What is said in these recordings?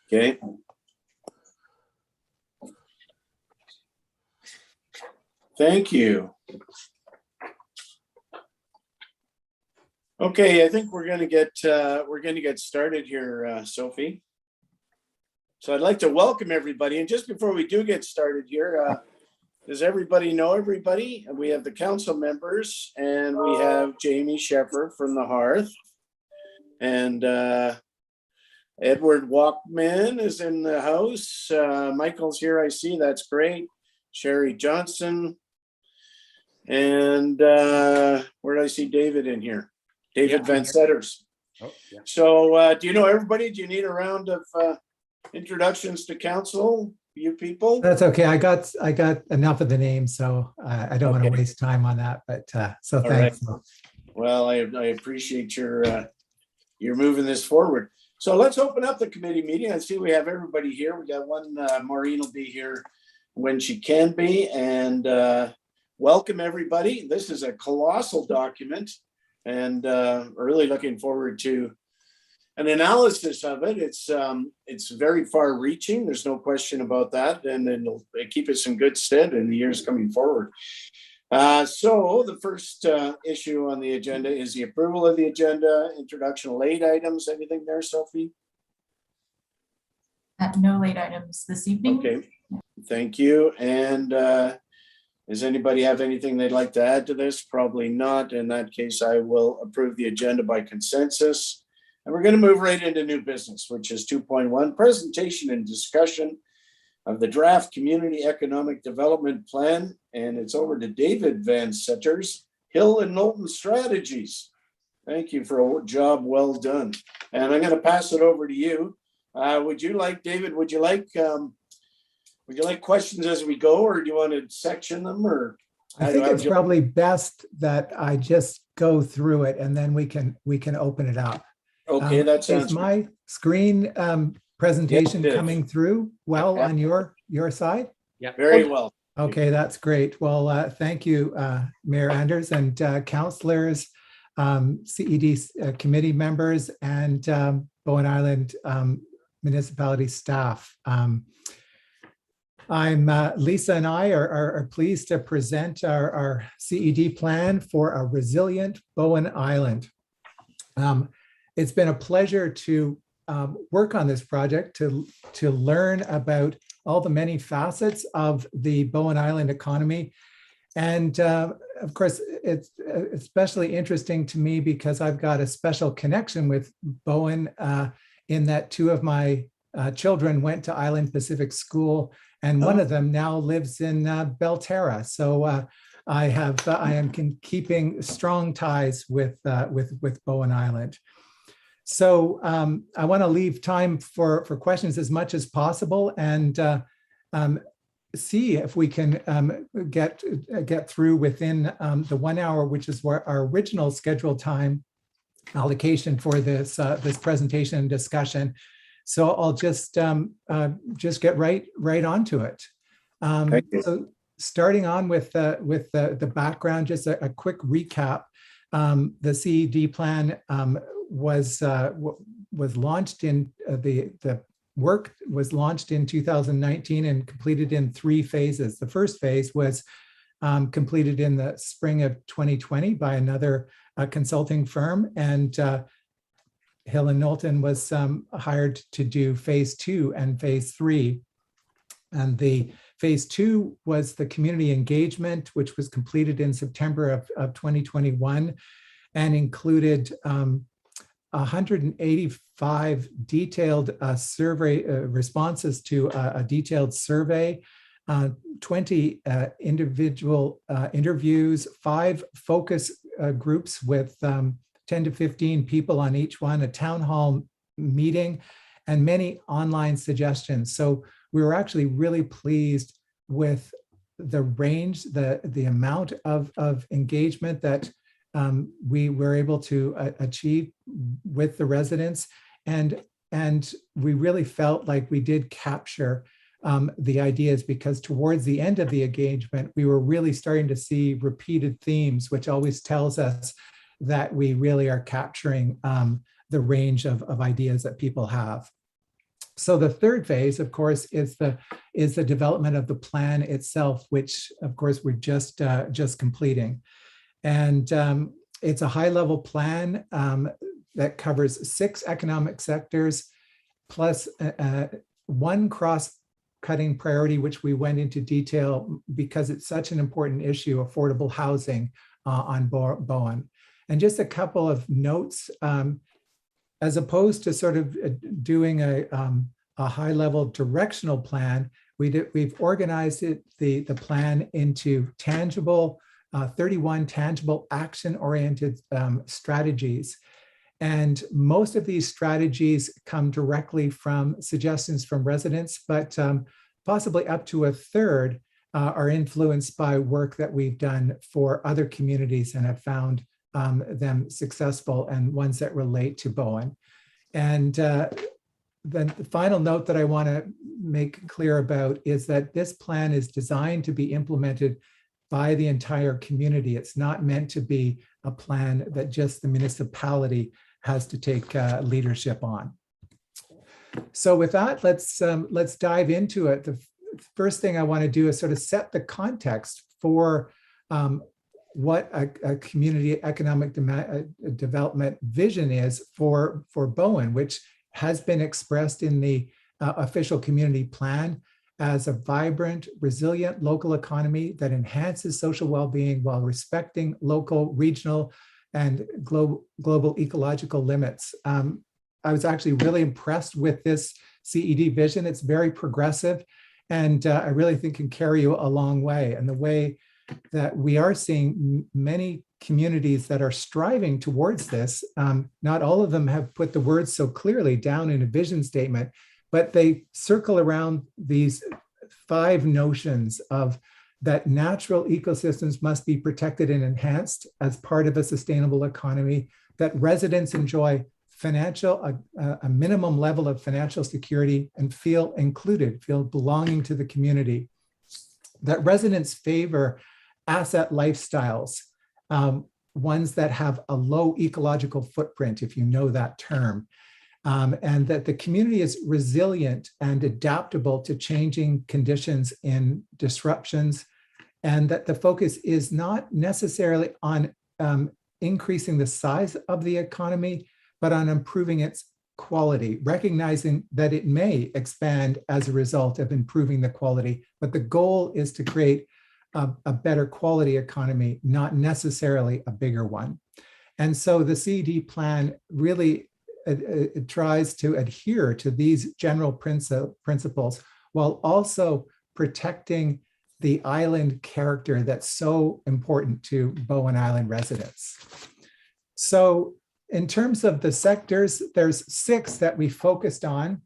Okay. Thank you. Okay, I think we're going to get started here, Sophie. So I'd like to welcome everybody. And just before we do get started here, does everybody know everybody? We have the council members, and we have Jamie Sheffer from the Hearth, and Edward Walkman is in the house. Michael's here, I see. That's great. Sherry Johnson. And where did I see David in here? David Van Setters. Oh, yeah. So do you know everybody? Do you need a round of introductions to council, you people? That's okay. I got enough of the names, so I don't want to waste time on that. But so thanks. Right. Well, I appreciate your moving this forward. So let's open up the committee meeting. I see we have everybody here. We got one. Maureen will be here when she can be, and welcome everybody. This is a colossal document, and really looking forward to an analysis of it. It's very far reaching. There's no question about that. And it'll keep us in good stead in the years coming forward. So the first issue on the agenda is the approval of the agenda, introduction of late items. Anything there, Sophie? No late items this evening. Okay, thank you. And does anybody have anything they'd like to add to this? Probably not. In that case, I will approve the agenda by consensus. And we're going to move right into new business, which is 2.1, presentation and discussion of the draft community economic development plan. And it's over to David Van Setters, Hill and Knowlton Strategies. Thank you for a job well done. And I'm going to pass it over to you. Would you like, David, would you like questions as we go, or do you want to section them? Or I think it's probably best that I just go through it and then we can open it up. Okay, that sounds Is my screen presentation coming through well on your side? Yeah, very well. Okay, that's great. Well, thank you, Mayor Anders and councillors, CED committee members, and Bowen Island municipality staff. Lisa and I are pleased to present our CED plan for a resilient Bowen Island. It's been a pleasure to work on this project, to learn about all the many facets of the Bowen Island economy. And of course, it's especially interesting to me because I've got a special connection with Bowen in that two of my children went to Island Pacific School, and one of them now lives in Belterra. So I am keeping strong ties with Bowen Island. So I want to leave time for questions as much as possible, and see if we can get through within the 1 hour, which is our original scheduled time allocation for this presentation and discussion. So I'll just get right onto it. So starting on with the background, just a quick recap. The CED plan was launched in the work was launched in 2019 and completed in 3 phases. The first phase was completed in the spring of 2020 by another consulting firm, and Hill and Knowlton was hired to do phase 2 and phase 3. And the phase 2 was the community engagement, which was completed in September of 2021 and included 185 detailed survey responses to a detailed survey, 20 individual interviews, 5 focus groups with 10 to 15 people on each one, a town hall meeting, and many online suggestions. So we were actually really pleased with the range, the amount of engagement that we were able to achieve with the residents. And we really felt like we did capture the ideas, because towards the end of the engagement, we were really starting to see repeated themes, which always tells us that we really are capturing the range of ideas that people have. So the third phase, of course, is the development of the plan itself, which of course we're just completing. And it's a high-level plan that covers 6 economic sectors, plus one cross-cutting priority, which we went into detail because it's such an important issue, affordable housing on Bowen. And just a couple of notes, as opposed to sort of doing a high-level directional plan, we've organized the plan into tangible, 31 tangible action-oriented strategies. And most of these strategies come directly from suggestions from residents, but possibly up to a third are influenced by work that we've done for other communities and have found them successful, and ones that relate to Bowen. And then the final note that I want to make clear about is that this plan is designed to be implemented by the entire community. It's not meant to be a plan that just the municipality has to take leadership on. So with that, let's dive into it. The first thing I want to do is sort of set the context for what a community economic development vision is for Bowen, which has been expressed in the official community plan as a vibrant, resilient local economy that enhances social well-being while respecting local, regional, and global ecological limits. I was actually really impressed with this CED vision. It's very progressive, and I really think can carry you a long way. And the way that we are seeing many communities that are striving towards this, not all of them have put the words so clearly down in a vision statement, but they circle around these 5 notions of that natural ecosystems must be protected and enhanced as part of a sustainable economy, that residents enjoy a minimum level of financial security and feel included, feel belonging to the community, that residents favor asset lifestyles, ones that have a low ecological footprint, if you know that term, and that the community is resilient and adaptable to changing conditions and disruptions, and that the focus is not necessarily on increasing the size of the economy, but on improving its quality, recognizing that it may expand as a result of improving the quality, but the goal is to create a better quality economy, not necessarily a bigger one. And so the CED plan really it tries to adhere to these general principles while also protecting the island character that's so important to Bowen Island residents. So in terms of the sectors, there's 6 that we focused on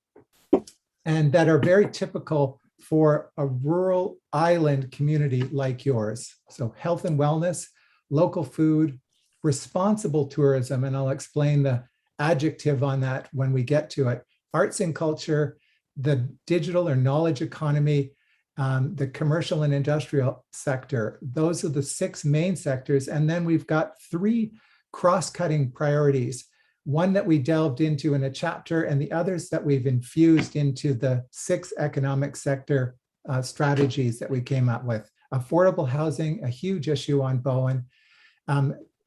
and that are very typical for a rural island community like yours. So health and wellness, local food, responsible tourism, and I'll explain the adjective on that when we get to it, arts and culture, the digital or knowledge economy, the commercial and industrial sector. Those are the 6 main sectors. And then we've got 3 cross-cutting priorities, one that we delved into in a chapter and the others that we've infused into the 6 economic sector strategies that we came up with. Affordable housing, a huge issue on Bowen.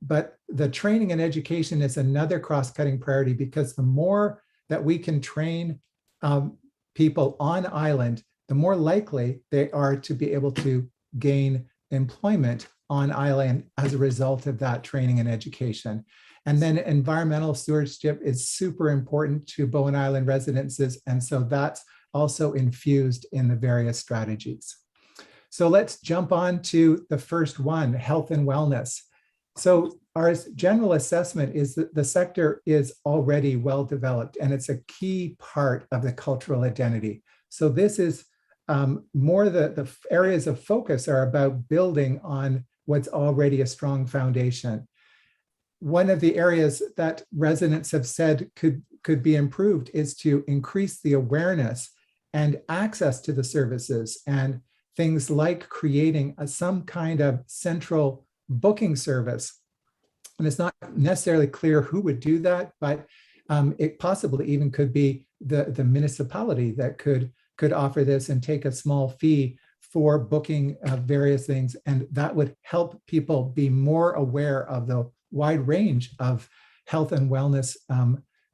But the training and education is another cross-cutting priority, because the more that we can train people on island, the more likely they are to be able to gain employment on island as a result of that training and education. And then environmental stewardship is super important to Bowen Island residences. And so that's also infused in the various strategies. So let's jump on to the first one, health and wellness. So our general assessment is that the sector is already well developed and it's a key part of the cultural identity. So this is more the areas of focus are about building on what's already a strong foundation. One of the areas that residents have said could be improved is to increase the awareness and access to the services, and things like creating some kind of central booking service. And it's not necessarily clear who would do that, but it possibly even could be the municipality that could offer this and take a small fee for booking various things. And that would help people be more aware of the wide range of health and wellness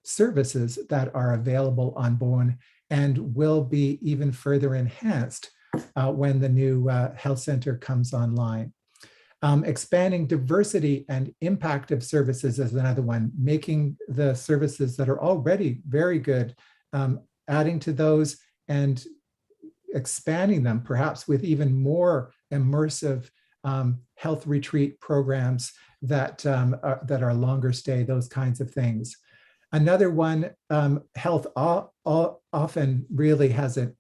services that are available on Bowen, and will be even further enhanced when the new health center comes online. Expanding diversity and impact of services is another one, making the services that are already very good, adding to those and expanding them, perhaps with even more immersive health retreat programs that are longer stay, those kinds of things. Another one, health often really has an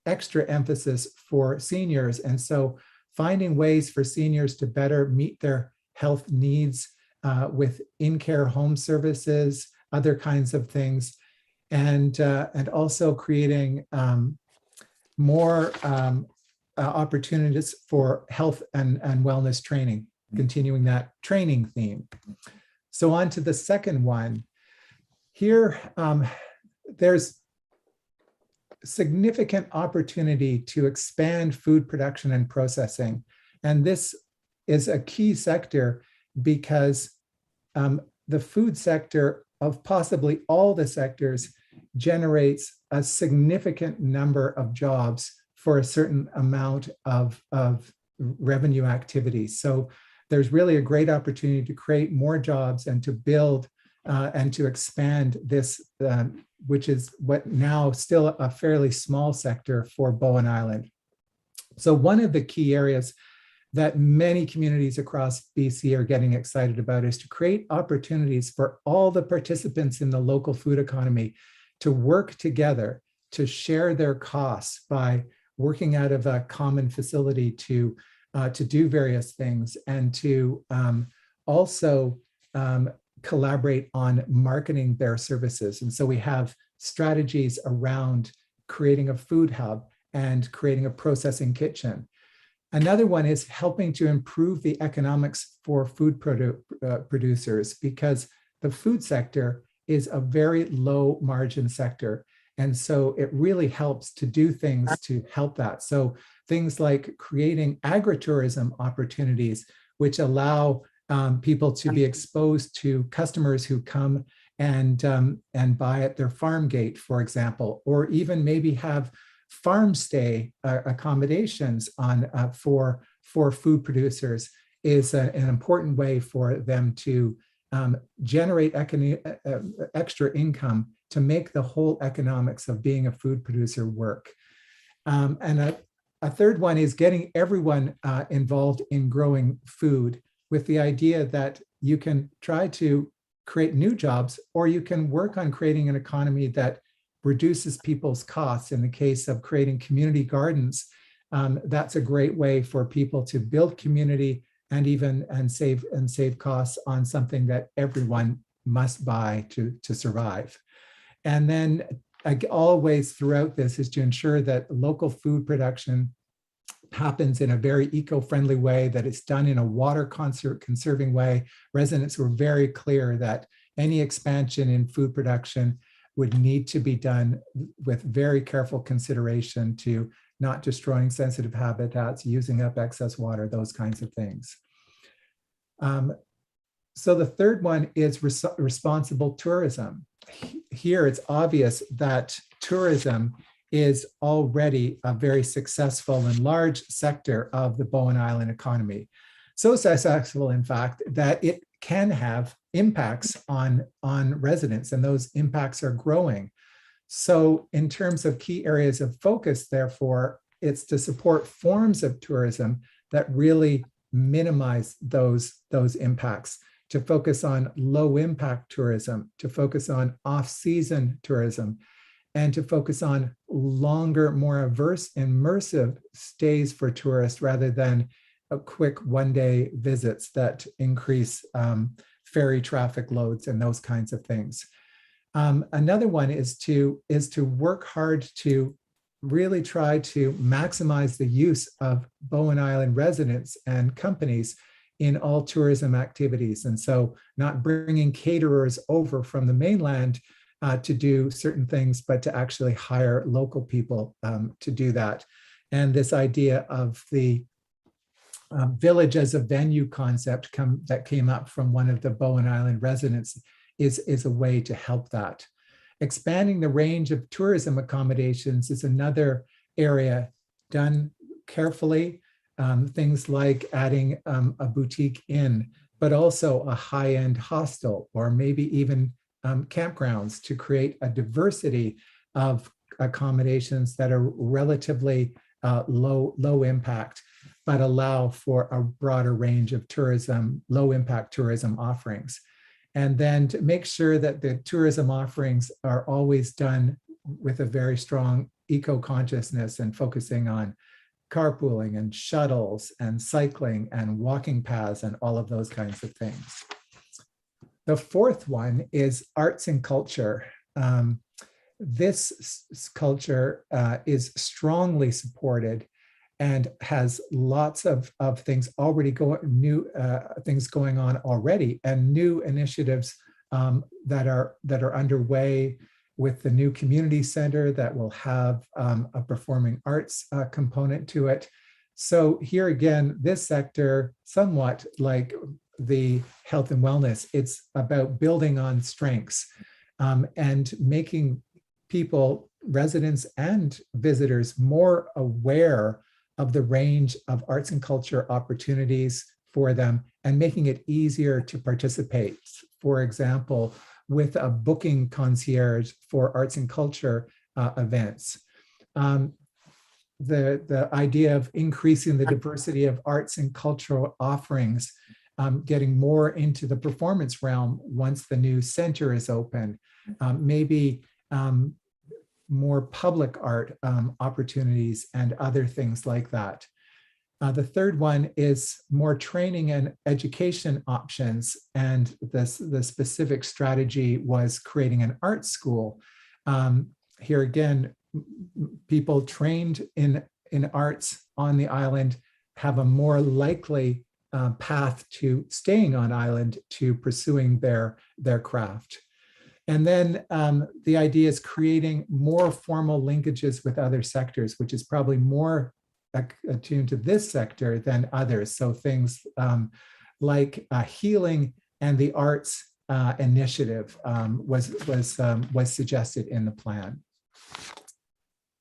extra emphasis for seniors. And so finding ways for seniors to better meet their health needs with in-care home services, other kinds of things, and also creating more opportunities for health and wellness training, continuing that training theme. So on to the second one. Here, there's significant opportunity to expand food production and processing. And this is a key sector because the food sector, of possibly all the sectors, generates a significant number of jobs for a certain amount of revenue activity. So there's really a great opportunity to create more jobs and to build and to expand this, which is what now still a fairly small sector for Bowen Island. So one of the key areas that many communities across BC are getting excited about is to create opportunities for all the participants in the local food economy to work together, to share their costs by working out of a common facility to do various things, and to also collaborate on marketing their services. And so we have strategies around creating a food hub and creating a processing kitchen. Another one is helping to improve the economics for food producers, because the food sector is a very low margin sector. And so it really helps to do things to help that. So things like creating agritourism opportunities, which allow people to be exposed to customers who come and buy at their farm gate, for example, or even maybe have farm stay accommodations on for food producers, is an important way for them to generate extra income to make the whole economics of being a food producer work. And a third one is getting everyone involved in growing food, with the idea that you can try to create new jobs, or you can work on creating an economy that reduces people's costs. In the case of creating community gardens, that's a great way for people to build community and save costs on something that everyone must buy to survive. And then always throughout this is to ensure that local food production happens in a very eco-friendly way, that it's done in a water conserving way. Residents were very clear that any expansion in food production would need to be done with very careful consideration to not destroying sensitive habitats, using up excess water, those kinds of things. So the third one is responsible tourism. Here it's obvious that tourism is already a very successful and large sector of the Bowen Island economy. So successful, in fact, that it can have impacts on residents, and those impacts are growing. So in terms of key areas of focus, therefore, it's to support forms of tourism that really minimize those impacts, to focus on low impact tourism, to focus on off-season tourism, and to focus on longer, more immersive stays for tourists rather than a quick one-day visits that increase ferry traffic loads and those kinds of things. Another one is to work hard to really try to maximize the use of Bowen Island residents and companies in all tourism activities. And so not bringing caterers over from the mainland to do certain things, but to actually hire local people to do that. And this idea of the village as a venue concept that came up from one of the Bowen Island residents is a way to help that. Expanding the range of tourism accommodations is another area done carefully. Things like adding a boutique inn, but also a high-end hostel, or maybe even campgrounds, to create a diversity of accommodations that are relatively low impact, but allow for a broader range of tourism, low impact tourism offerings. And then to make sure that the tourism offerings are always done with a very strong eco-consciousness and focusing on carpooling and shuttles and cycling and walking paths and all of those kinds of things. The fourth one is arts and culture. This culture is strongly supported and has lots of things already things going on already, and new initiatives that are underway with the new community center that will have a performing arts component to it. So here again, this sector, somewhat like the health and wellness, it's about building on strengths and making people, residents and visitors, more aware of the range of arts and culture opportunities for them, and making it easier to participate. For example, with a booking concierge for arts and culture events. The idea of increasing the diversity of arts and cultural offerings, getting more into the performance realm once the new center is open, maybe more public art opportunities and other things like that. The third one is more training and education options. And the specific strategy was creating an art school. Here again, people trained in arts on the island have a more likely path to staying on island, to pursuing their craft. And then the idea is creating more formal linkages with other sectors, which is probably more attuned to this sector than others. So things like healing and the arts initiative was suggested in the plan.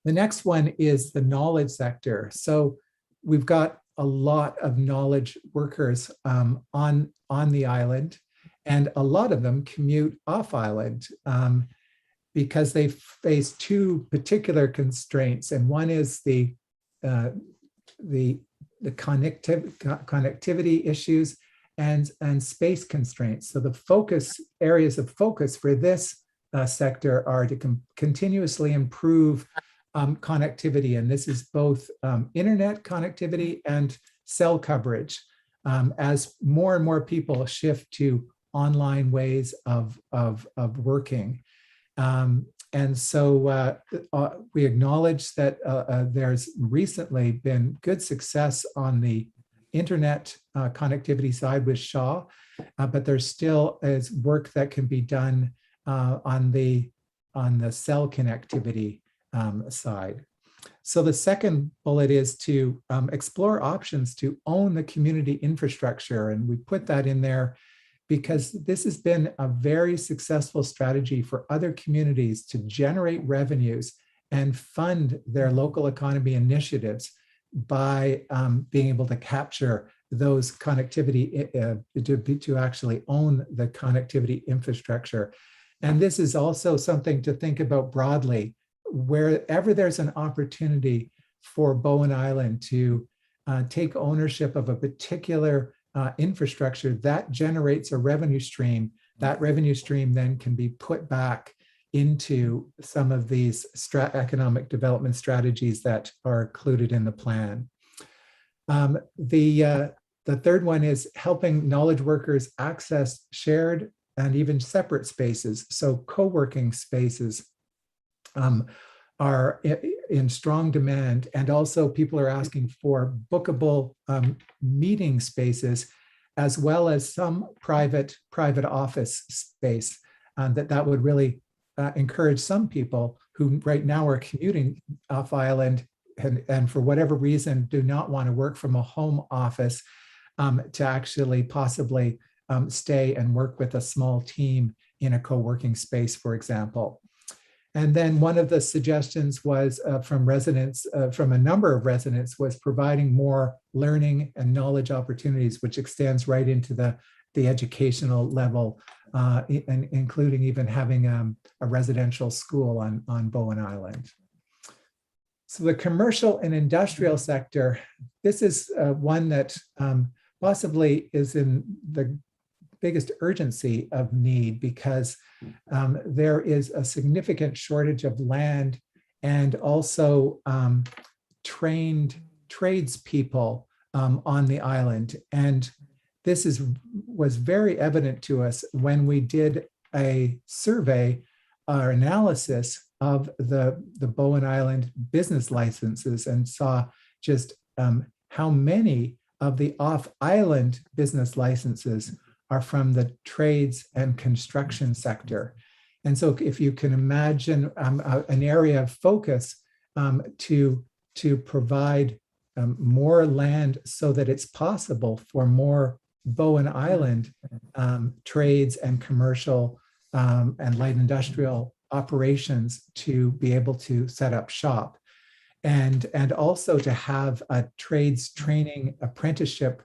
The next one is the knowledge sector. So we've got a lot of knowledge workers on the island, and a lot of them commute off island because they face two particular constraints. And one is the connectivity issues and space constraints. So the areas of focus for this sector are to continuously improve connectivity. And this is both internet connectivity and cell coverage as more and more people shift to online ways of working. And so we acknowledge that there's recently been good success on the internet connectivity side with Shaw, but there still is work that can be done on the cell connectivity side. So the second bullet is to explore options to own the community infrastructure. And we put that in there because this has been a very successful strategy for other communities to generate revenues and fund their local economy initiatives by being able to capture those connectivity, to actually own the connectivity infrastructure. And this is also something to think about broadly. Wherever there's an opportunity for Bowen Island to take ownership of a particular infrastructure that generates a revenue stream, that revenue stream then can be put back into some of these economic development strategies that are included in the plan. The third one is helping knowledge workers access shared and even separate spaces, so co-working spaces. are in strong demand, and also people are asking for bookable meeting spaces, as well as some private office space. That would really encourage some people who right now are commuting off island and for whatever reason do not want to work from a home office, to actually possibly stay and work with a small team in a co-working space, for example. And then one of the suggestions was from residents, from a number of residents, was providing more learning and knowledge opportunities, which extends right into the educational level, and including even having a residential school on Bowen Island. So the commercial and industrial sector, this is one that possibly is in the biggest urgency of need, because there is a significant shortage of land and also trained tradespeople on the island. And this was very evident to us when we did a survey or analysis of the Bowen Island business licenses and saw just how many of the off-island business licenses are from the trades and construction sector. And so if you can imagine an area of focus to provide more land so that it's possible for more Bowen Island trades and commercial and light industrial operations to be able to set up shop, and also to have a trades training apprenticeship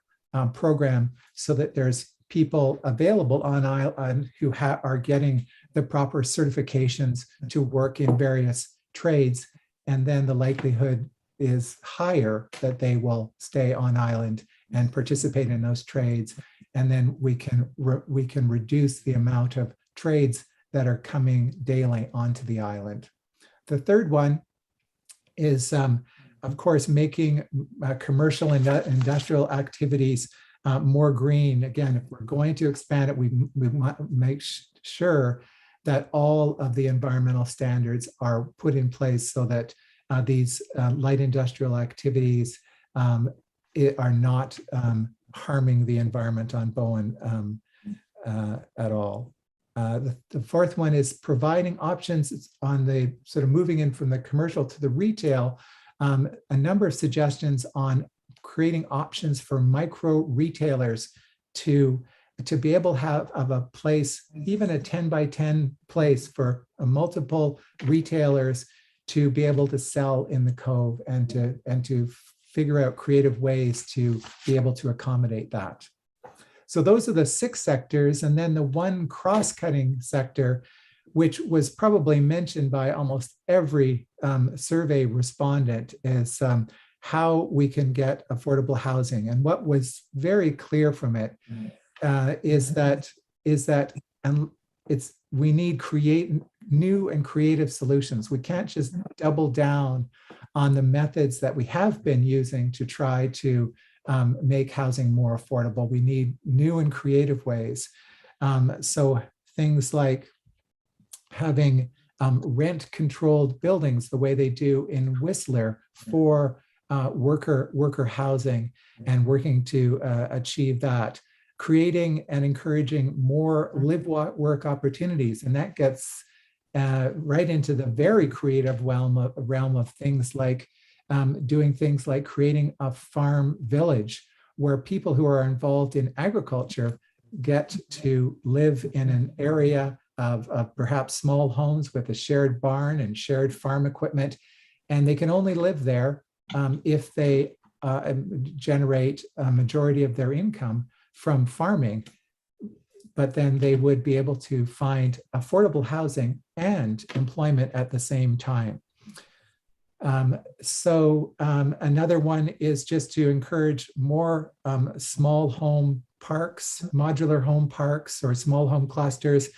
program so that there's people available on island who are getting the proper certifications to work in various trades, and then the likelihood is higher that they will stay on island and participate in those trades, and then we can reduce the amount of trades that are coming daily onto the island. The third one is, of course, making commercial and industrial activities more green. Again, if we're going to expand it, we make sure that all of the environmental standards are put in place so that these light industrial activities are not harming the environment on Bowen at all. The fourth one is providing options on the sort of moving in from the commercial to the retail. A number of suggestions on creating options for micro retailers to be able to have a place, even a 10 by 10 place for multiple retailers to be able to sell in the Cove, and to figure out creative ways to be able to accommodate that. So those are the 6 sectors. And then the one cross-cutting sector, which was probably mentioned by almost every survey respondent, is how we can get affordable housing. And what was very clear from it is that we need new and creative solutions. We can't just double down on the methods that we have been using to try to make housing more affordable. We need new and creative ways. So things like having rent-controlled buildings the way they do in Whistler for worker housing, and working to achieve that. Creating and encouraging more live-work opportunities, and that gets right into the very creative realm of things like doing things like creating a farm village where people who are involved in agriculture get to live in an area of perhaps small homes with a shared barn and shared farm equipment, and they can only live there if they generate a majority of their income from farming. But then they would be able to find affordable housing and employment at the same time. Another one is just to encourage more small home parks, modular home parks, or small home clusters,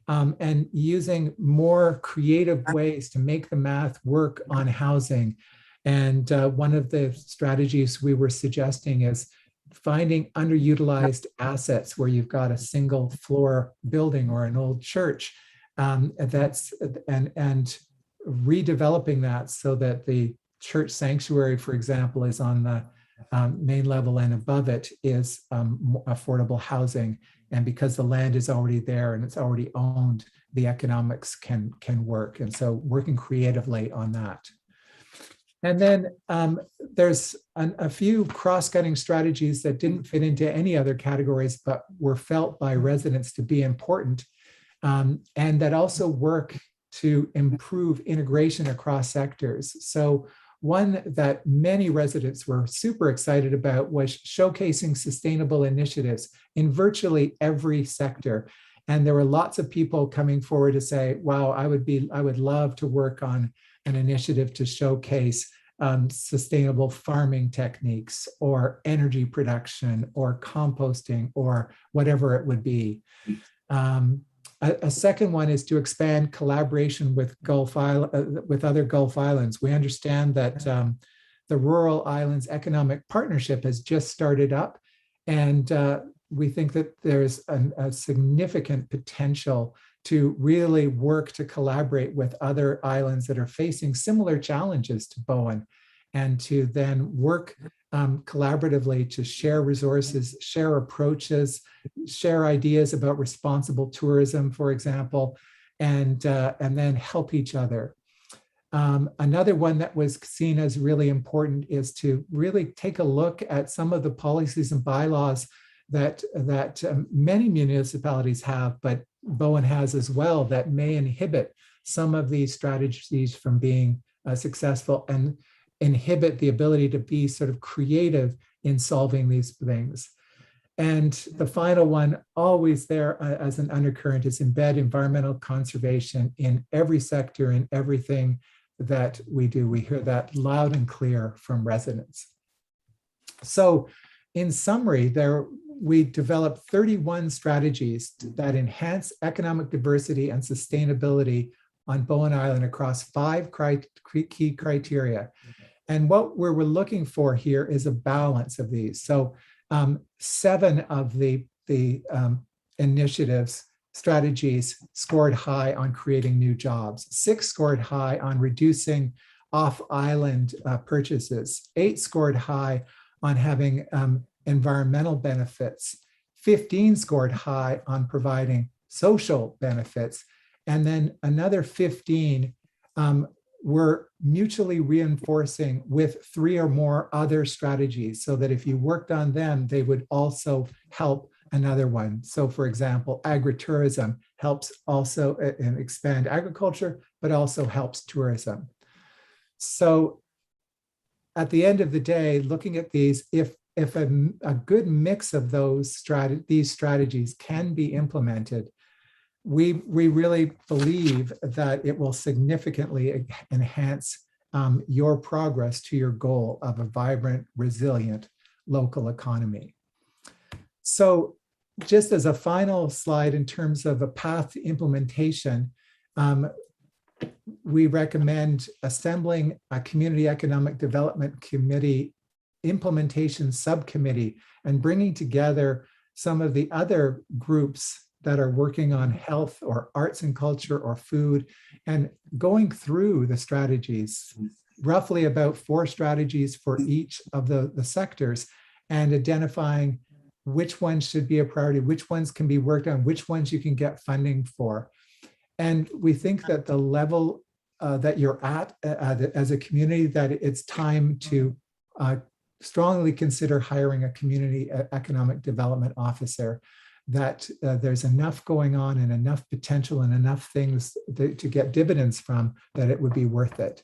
and using more creative ways to make the math work on housing. And one of the strategies we were suggesting is finding underutilized assets where you've got a single floor building or an old church and redeveloping that so that the church sanctuary, for example, is on the main level, and above it is affordable housing. And because the land is already there and it's already owned, the economics can work. And so working creatively on that. And then there's a few cross-cutting strategies that didn't fit into any other categories, but were felt by residents to be important, and that also work to improve integration across sectors. So one that many residents were super excited about was showcasing sustainable initiatives in virtually every sector. And there were lots of people coming forward to say, wow, I would love to work on an initiative to showcase sustainable farming techniques or energy production or composting or whatever it would be. A second one is to expand collaboration with other Gulf islands. We understand that the Rural Islands Economic Partnership has just started up, and we think that there's a significant potential to really work to collaborate with other islands that are facing similar challenges to Bowen, and to then work collaboratively to share resources, share approaches, share ideas about responsible tourism, for example, and then help each other. Another one that was seen as really important is to really take a look at some of the policies and bylaws that many municipalities have, but Bowen has as well, that may inhibit some of these strategies from being successful and inhibit the ability to be sort of creative in solving these things. And the final one, always there as an undercurrent, is embed environmental conservation in every sector, in everything that we do. We hear that loud and clear from residents. So in summary, we developed 31 strategies that enhance economic diversity and sustainability on Bowen Island across 5 key criteria. And what we're looking for here is a balance of these. So 7 of the initiatives, strategies, scored high on creating new jobs. 6 scored high on reducing off-island purchases. 8 scored high on having environmental benefits. 15 scored high on providing social benefits. And then another 15 were mutually reinforcing with 3 or more other strategies, so that if you worked on them, they would also help another one. So for example, agritourism helps also expand agriculture, but also helps tourism. So at the end of the day, looking at these, if a good mix of these strategies can be implemented, we really believe that it will significantly enhance your progress to your goal of a vibrant, resilient local economy. So just as a final slide in terms of a path to implementation, we recommend assembling a Community Economic Development Committee implementation subcommittee and bringing together some of the other groups that are working on health or arts and culture or food, and going through the strategies, roughly about 4 strategies for each of the sectors, and identifying which ones should be a priority, which ones can be worked on, which ones you can get funding for. And we think that the level that you're at as a community, that it's time to strongly consider hiring a community economic development officer, that there's enough going on and enough potential and enough things to get dividends from, that it would be worth it.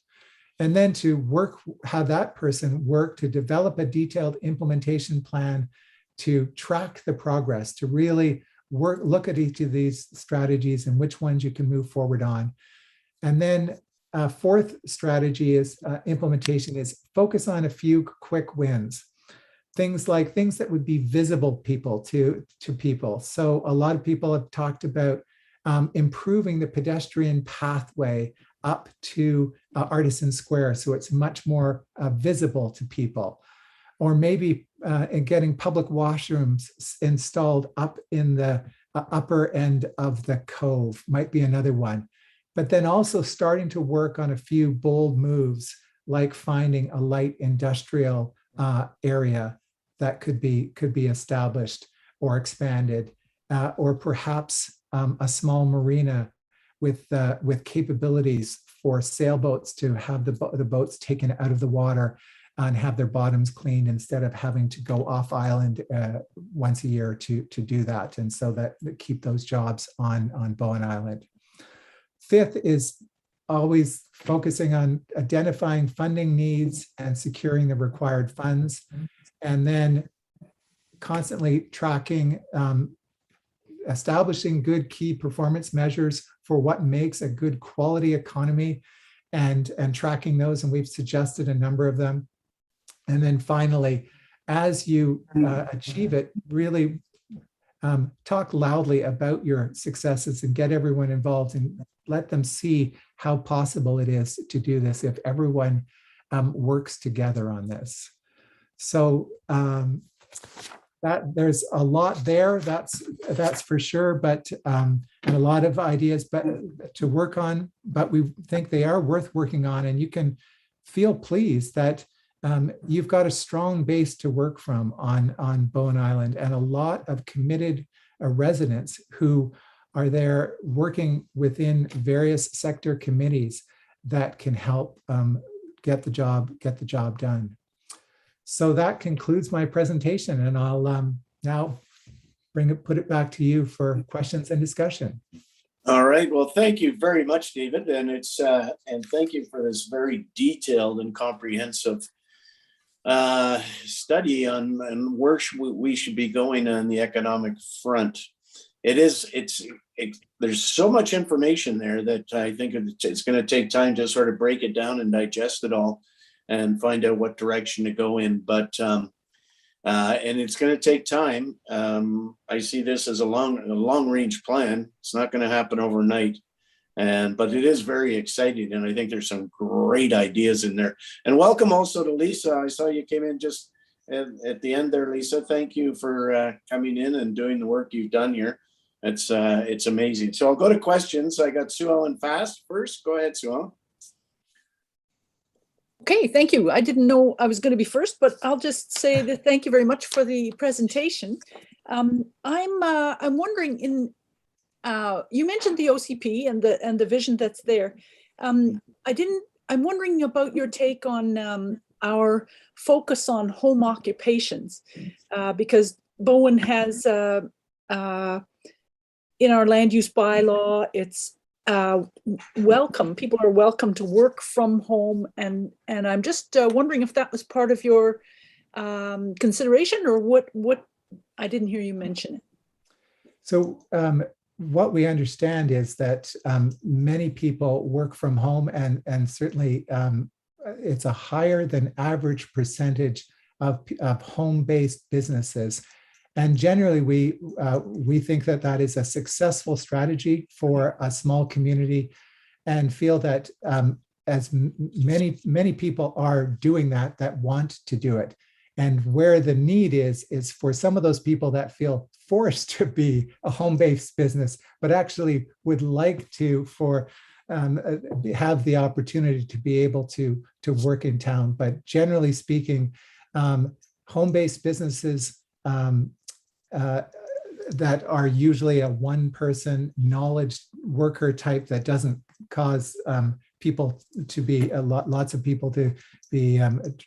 And then to have that person work to develop a detailed implementation plan to track the progress, to really look at each of these strategies and which ones you can move forward on. And then 4th strategy is implementation, is focus on a few quick wins. Things that would be visible to people. So a lot of people have talked about improving the pedestrian pathway up to Artisan Square, so it's much more visible to people. Or maybe getting public washrooms installed up in the upper end of the cove might be another one. but then also starting to work on a few bold moves, like finding a light industrial area that could be established or expanded, or perhaps a small marina with capabilities for sailboats to have the boats taken out of the water and have their bottoms cleaned instead of having to go off island once a year to do that. And so that keep those jobs on Bowen Island. Fifth is always focusing on identifying funding needs and securing the required funds, and then constantly tracking, establishing good key performance measures for what makes a good quality economy, and tracking those. And we've suggested a number of them. And then finally, as you achieve it, really talk loudly about your successes and get everyone involved and let them see how possible it is to do this if everyone works together on this. So that there's a lot there, that's for sure, but and a lot of ideas to work on, but we think they are worth working on, and you can feel pleased that you've got a strong base to work from on Bowen Island, and a lot of committed residents who are there working within various sector committees that can help get the job done. So that concludes my presentation, and I'll now put it back to you for questions and discussion. All right. Well, thank you very much, David, and and thank you for this very detailed and comprehensive study on and where we should be going on the economic front. There's so much information there that I think it's going to take time to sort of break it down and digest it all and find out what direction to go in. But and it's going to take time. I see this as a long range plan. It's not going to happen overnight. But it is very exciting, and I think there's some great ideas in there. And welcome also to Lisa. I saw you came in just at the end there, Lisa. Thank you for coming in and doing the work you've done here. It's amazing. So I'll go to questions. I got Sue Ellen Fast first. Go ahead, Sue Ellen. Okay, thank you. I didn't know I was going to be first, but I'll just say that thank you very much for the presentation. I'm wondering, you mentioned the OCP and the vision that's there. I'm wondering about your take on our focus on home occupations, because Bowen has in our land use bylaw, it's welcome. People are welcome to work from home, and I'm just wondering if that was part of your consideration, or what. I didn't hear you mention it. So what we understand is that many people work from home, and certainly it's a higher than average percentage of home-based businesses. And generally, we think that that is a successful strategy for a small community, and feel that as many people are doing that want to do it. And where the need is for some of those people that feel forced to be a home-based business, but actually would like to have the opportunity to be able to work in town. But generally speaking, home-based businesses that are usually a one-person knowledge worker type that doesn't cause people to be lots of people to be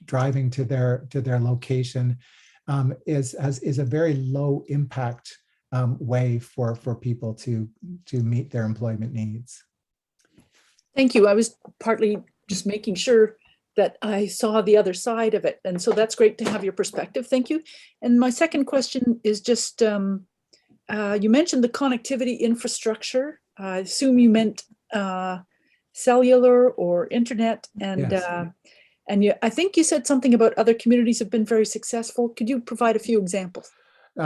driving to their location is a very low impact way for people to meet their employment needs. Thank you. I was partly just making sure that I saw the other side of it. And so that's great to have your perspective. Thank you. And my second question is just, you mentioned the connectivity infrastructure. I assume you meant cellular or internet. And yes. I think you said something about other communities have been very successful. Could you provide a few examples?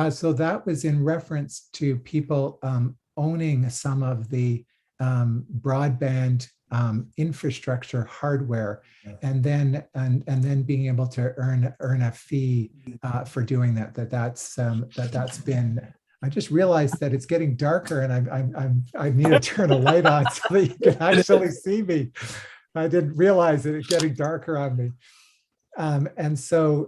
So that was in reference to people owning some of the broadband infrastructure hardware, and then being able to earn a fee for doing that. That's been I just realized that it's getting darker and I need to turn a light on so that you can actually see me. I didn't realize that it's getting darker on me. And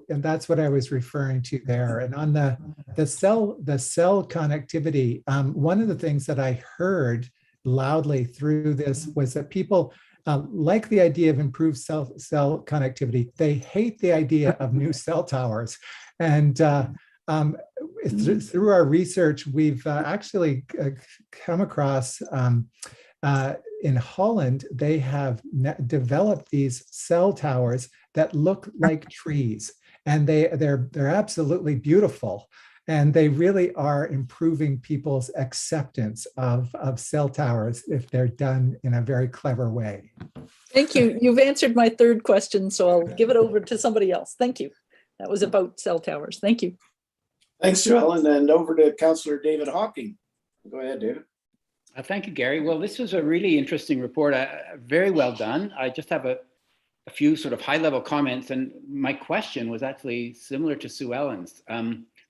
that's what I was referring to there. And on the cell connectivity, one of the things that I heard loudly through this was that people like the idea of improved cell connectivity. They hate the idea of new cell towers. And through our research, we've actually come across in Holland, they have developed these cell towers that look like trees, and they're absolutely beautiful, and they really are improving people's acceptance of cell towers if they're done in a very clever way. Thank you. You've answered my third question, so I'll give it over to somebody else. Thank you. That was about cell towers. Thank you. Thanks, Joellen. And over to Councillor David Hawking. Go ahead, David. Thank you, Gary. Well, this was a really interesting report. Very well done. I just have a few sort of high-level comments, and my question was actually similar to Sue Ellen's,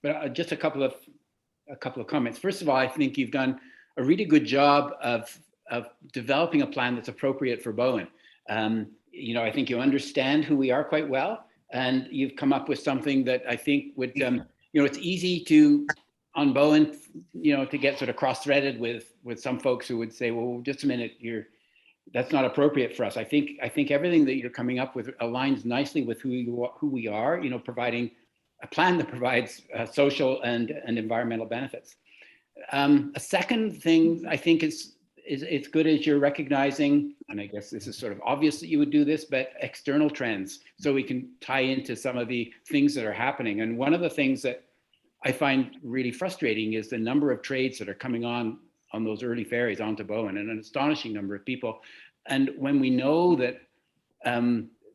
but just a couple of comments. First of all, I think you've done a really good job of developing a plan that's appropriate for Bowen. You know, I think you understand who we are quite well, and you've come up with something that I think would, you know, it's easy to, on Bowen, you know, to get sort of cross-threaded with some folks who would say, well, just a minute, that's not appropriate for us. I think everything that you're coming up with aligns nicely with who we are, you know, providing a plan that provides social and environmental benefits. A second thing I think is it's good as you're recognizing, and I guess this is sort of obvious that you would do this, but external trends, so we can tie into some of the things that are happening. And one of the things that I find really frustrating is the number of trades that are coming on those early ferries onto Bowen, and an astonishing number of people. And when we know that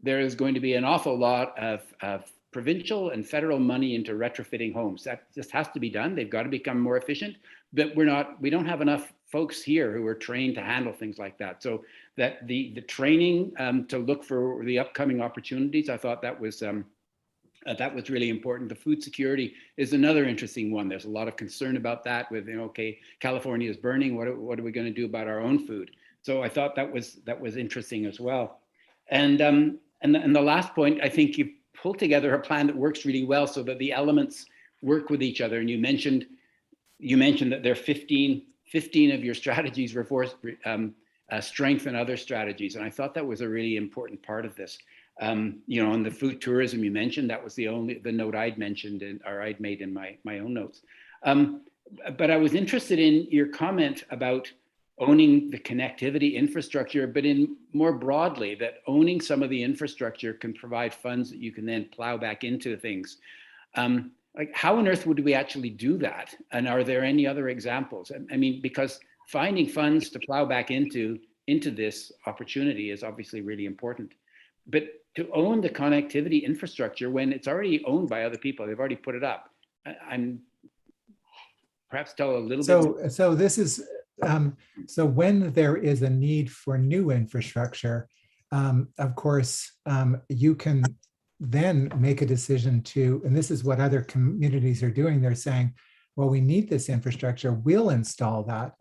there is going to be an awful lot of provincial and federal money into retrofitting homes, that just has to be done. They've got to become more efficient, but we don't have enough folks here who are trained to handle things like that. So that the training to look for the upcoming opportunities, I thought that was really important. The food security is another interesting one. There's a lot of concern about that with, you know, okay, California is burning. What are we going to do about our own food? So I thought that was interesting as well. And the last point, I think you pulled together a plan that works really well so that the elements work with each other. And you mentioned that there are 15 of your strategies were for strengthen other strategies. And I thought that was a really important part of this. You know, and the food tourism you mentioned, that was the note I'd mentioned I'd made in my own notes. But I was interested in your comment about owning the connectivity infrastructure, but in more broadly, that owning some of the infrastructure can provide funds that you can then plow back into things. Like, how on earth would we actually do that? And are there any other examples? I mean, because finding funds to plow back into this opportunity is obviously really important. But to own the connectivity infrastructure when it's already owned by other people, they've already put it up. I'm perhaps tell a little bit. So this is, so when there is a need for new infrastructure, of course, you can then make a decision to, and this is what other communities are doing. They're saying, well, we need this infrastructure, we'll install that.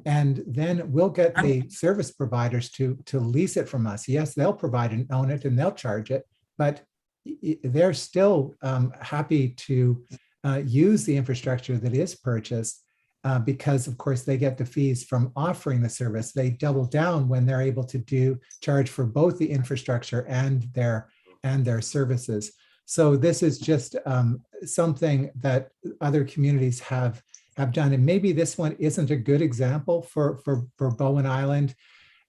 And then we'll get the service providers to lease it from us. Yes, they'll provide and own it and they'll charge it, but they're still happy to use the infrastructure that is purchased because, of course, they get the fees from offering the service. They double down when they're able to charge for both the infrastructure and their services. So this is just something that other communities have done. And maybe this one isn't a good example for Bowen Island.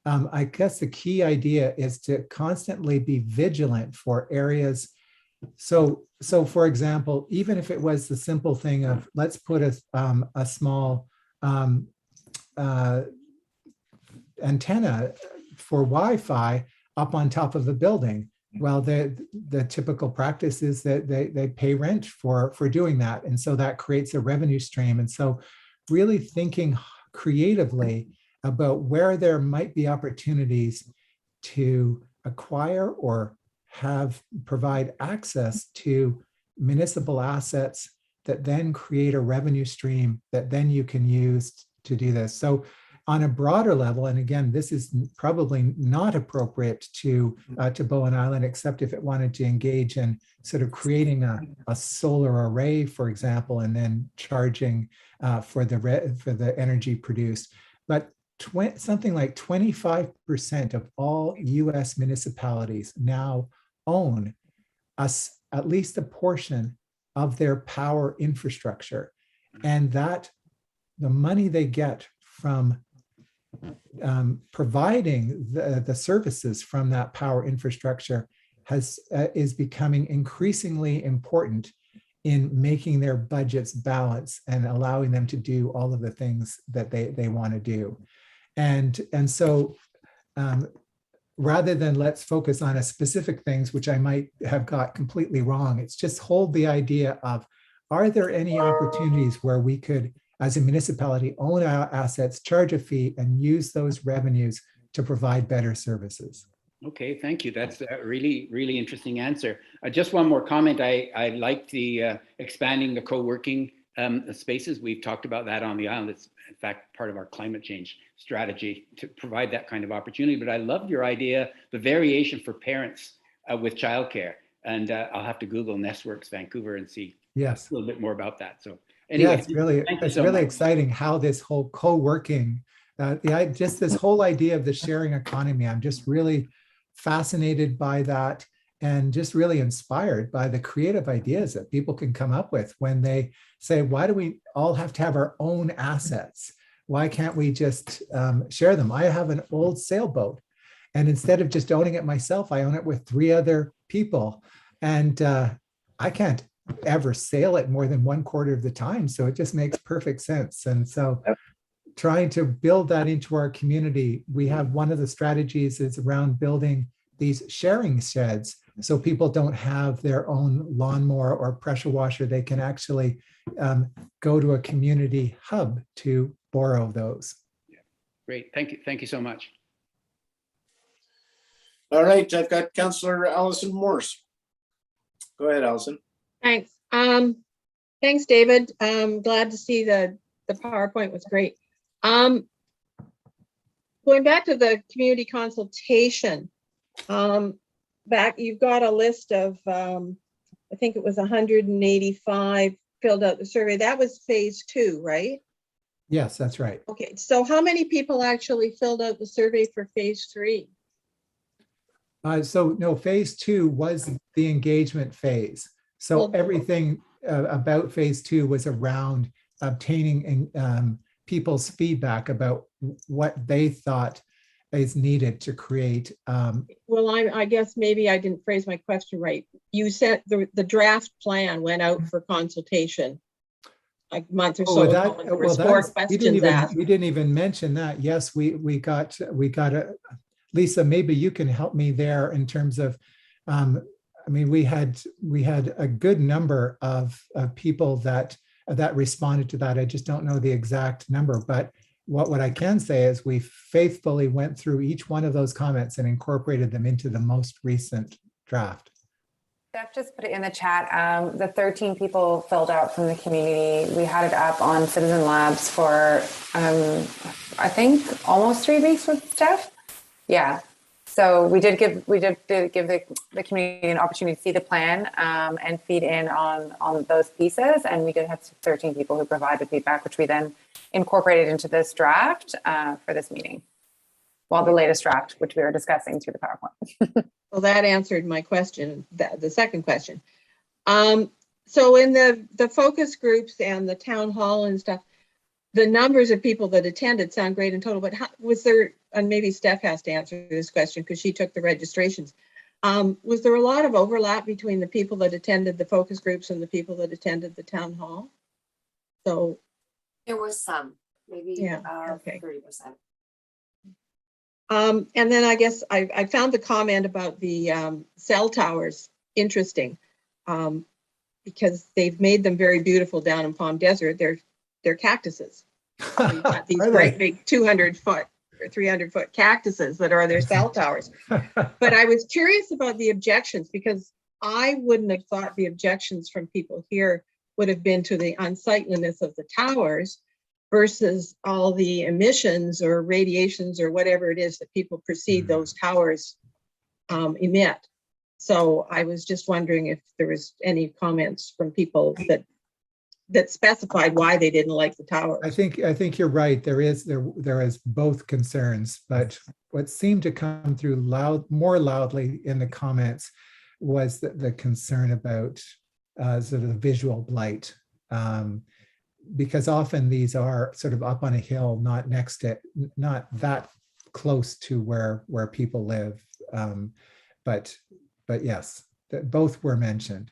I guess the key idea is to constantly be vigilant for areas. So for example, even if it was the simple thing of let's put a small antenna for Wi-Fi up on top of the building. Well, the typical practice is that they pay rent for doing that. And so that creates a revenue stream. And so really thinking creatively about where there might be opportunities to acquire or provide access to municipal assets that then create a revenue stream that then you can use to do this. So on a broader level, and again, this is probably not appropriate to Bowen Island, except if it wanted to engage in sort of creating a solar array, for example, and then charging for the energy produced. But something like 25% of all US municipalities now own at least a portion of their power infrastructure. And that the money they get from providing the services from that power infrastructure is becoming increasingly important in making their budgets balance and allowing them to do all of the things that they want to do. And so rather than let's focus on a specific things, which I might have got completely wrong, it's just hold the idea of, are there any opportunities where we could, as a municipality, own our assets, charge a fee, and use those revenues to provide better services? Okay, thank you. That's a really, really interesting answer. Just one more comment. I like the expanding the co-working spaces. We've talked about that on the island. It's in fact part of our climate change strategy to provide that kind of opportunity. But I loved your idea, the variation for parents with childcare. And I'll have to Google Nestworks Vancouver and see Yes. a little bit more about that. So anyway, yeah, it's really exciting how this whole co-working, just this whole idea of the sharing economy, I'm just really fascinated by that and just really inspired by the creative ideas that people can come up with when they say, why do we all have to have our own assets? Why can't we just share them? I have an old sailboat, and instead of just owning it myself, I own it with 3 other people. And I can't ever sail it more than 1/4 of the time. So it just makes perfect sense. And so trying to build that into our community, we have one of the strategies is around building these sharing sheds. So people don't have their own lawnmower or pressure washer. They can actually go to a community hub to borrow those. Yeah. Great. Thank you. Thank you so much. All right, I've got Councillor Allison Morse. Go ahead, Allison. Thanks. Thanks, David. I'm glad to see the PowerPoint was great. Going back to the community consultation, you've got a list of, I think it was 185 filled out the survey. That was phase 2, right? Yes, that's right. Okay, so how many people actually filled out the survey for phase 3? So no, phase 2 was the engagement phase. So everything about phase 2 was around obtaining people's feedback about what they thought is needed to create. Well, I guess maybe I didn't phrase my question right. You said the draft plan went out for consultation like a month or so ago. There was 4 questions asked. We didn't even mention that. Yes, we got a, Lisa, maybe you can help me there in terms of, I mean, we had a good number of people that responded to that. I just don't know the exact number, but what I can say is we faithfully went through each one of those comments and incorporated them into the most recent draft. Steph just put it in the chat. The 13 people filled out from the community. We had it up on Citizen Labs for, I think, almost 3 weeks with Steph. Yeah. So we did give the community an opportunity to see the plan and feed in on those pieces. And we did have 13 people who provided feedback, which we then incorporated into this draft for this meeting. Well, the latest draft, which we were discussing through the PowerPoint. Well, that answered my question, the second question. So in the focus groups and the town hall and stuff, the numbers of people that attended sound great in total, but how, was there, and maybe Steph has to answer this question because she took the registrations. Was there a lot of overlap between the people that attended the focus groups and the people that attended the town hall? So there was some, maybe 30%. And then I guess I found the comment about the cell towers interesting because they've made them very beautiful down in Palm Desert. They're cactuses. You've got these great big 200-foot or 300-foot cactuses that are their cell towers. But I was curious about the objections because I wouldn't have thought the objections from people here would have been to the unsightliness of the towers versus all the emissions or radiations or whatever it is that people perceive those towers emit. So I was just wondering if there was any comments from people that specified why they didn't like the towers. I think you're right. There is both concerns, but what seemed to come through more loudly in the comments was the concern about sort of the visual blight, because often these are sort of up on a hill, not that close to where people live. But yes, both were mentioned.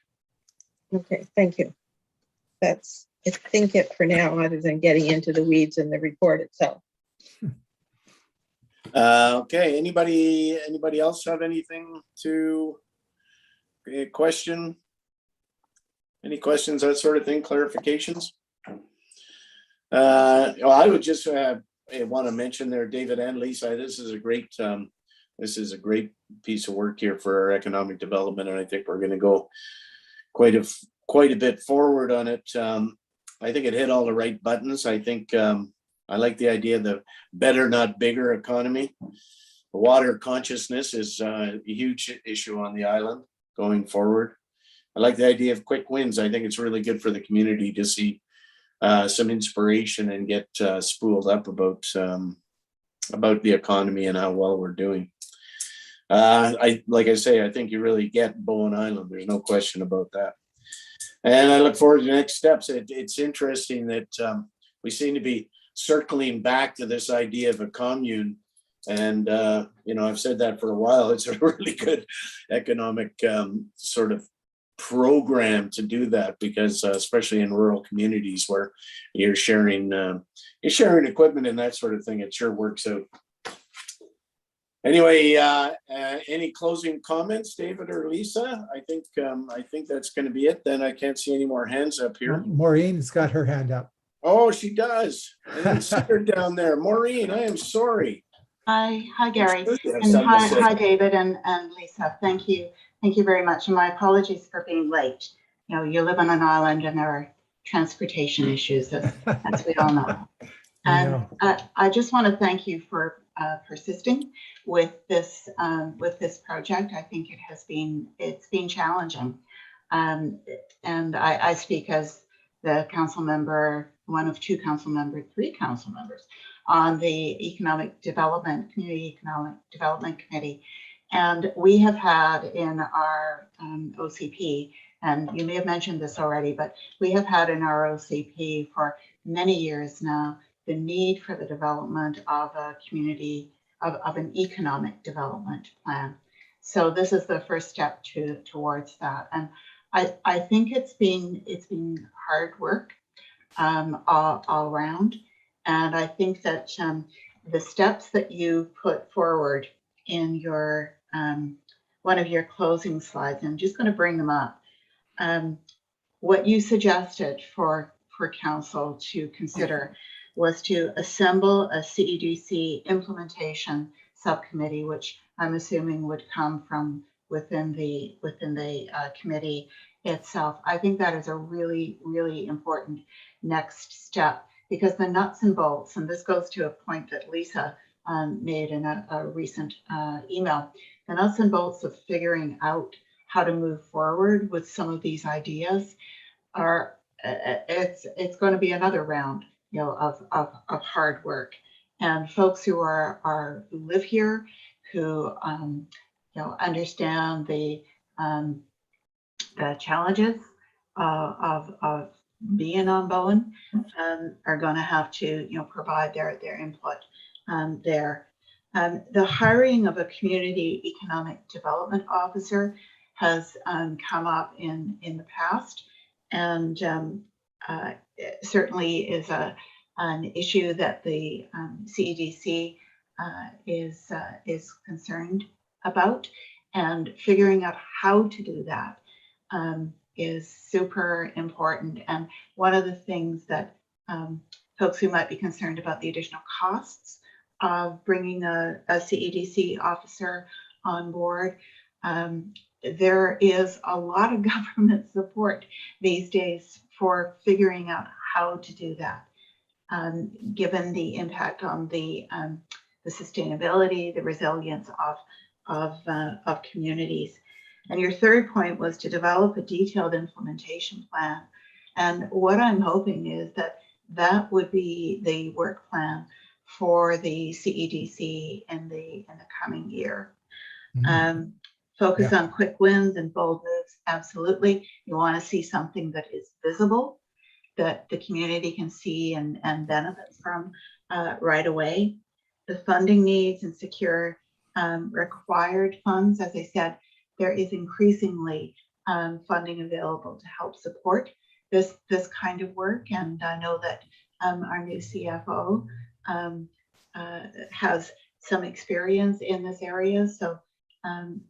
Okay, thank you. That's, I think, it for now, other than getting into the weeds in the report itself. Okay, anybody else have anything to question? Any questions, that sort of thing, clarifications? Well, I would just want to mention there, David and Lisa, this is a great piece of work here for our economic development, and I think we're going to go quite a bit forward on it. I think it hit all the right buttons. I think I like the idea of the better, not bigger economy. Water consciousness is a huge issue on the island going forward. I like the idea of quick wins. I think it's really good for the community to see some inspiration and get spooled up about the economy and how well we're doing. Like I say, I think you really get Bowen Island. There's no question about that. And I look forward to the next steps. It's interesting that we seem to be circling back to this idea of a commune. And, I've said that for a while. It's a really good economic sort of program to do that, because especially in rural communities where you're sharing equipment and that sort of thing, it sure works out. Anyway, any closing comments, David or Lisa? I think that's going to be it. Then I can't see any more hands up here. Maureen's got her hand up. Oh, she does. I didn't see her down there. Maureen, I am sorry. Hi, Gary, and hi, David and Lisa. Thank you very much. And my apologies for being late. You live on an island, and there are transportation issues, as we all know. And I just want to thank you for persisting with this project. I think it's been challenging, and I speak as the council member, one of three council members on the Community Economic Development Committee. And we have had in our OCP, and you may have mentioned this already, but we have had in our OCP for many years now the need for the development of a community, of an economic development plan. So this is the first step towards that. And I think it's been hard work all around. And I think that the steps that you put forward in your one of your closing slides, I'm just going to bring them up. What you suggested for council to consider was to assemble a CEDC implementation subcommittee, which I'm assuming would come from within the committee itself. I think that is a really, really important next step, because the nuts and bolts, and this goes to a point that Lisa made in a recent email, the nuts and bolts of figuring out how to move forward with some of these ideas are, it's going to be another round, of hard work. And folks who who live here, who understand the challenges of being on Bowen, are going to have to provide their input there. The hiring of a community economic development officer has come up in the past, and it certainly is an issue that the CEDC is concerned about, and figuring out how to do that is super important. And one of the things that folks who might be concerned about the additional costs of bringing a CEDC officer on board, there is a lot of government support these days for figuring out how to do that, given the impact on the sustainability, the resilience of communities. And your third point was to develop a detailed implementation plan. And what I'm hoping is that that would be the work plan for the CEDC in the coming year. Focus on quick wins and bold moves. Absolutely. You want to see something that is visible, that the community can see and benefit from right away. The funding needs and secure required funds. As I said, there is increasingly funding available to help support this kind of work. And I know that our new CFO has some experience in this area. So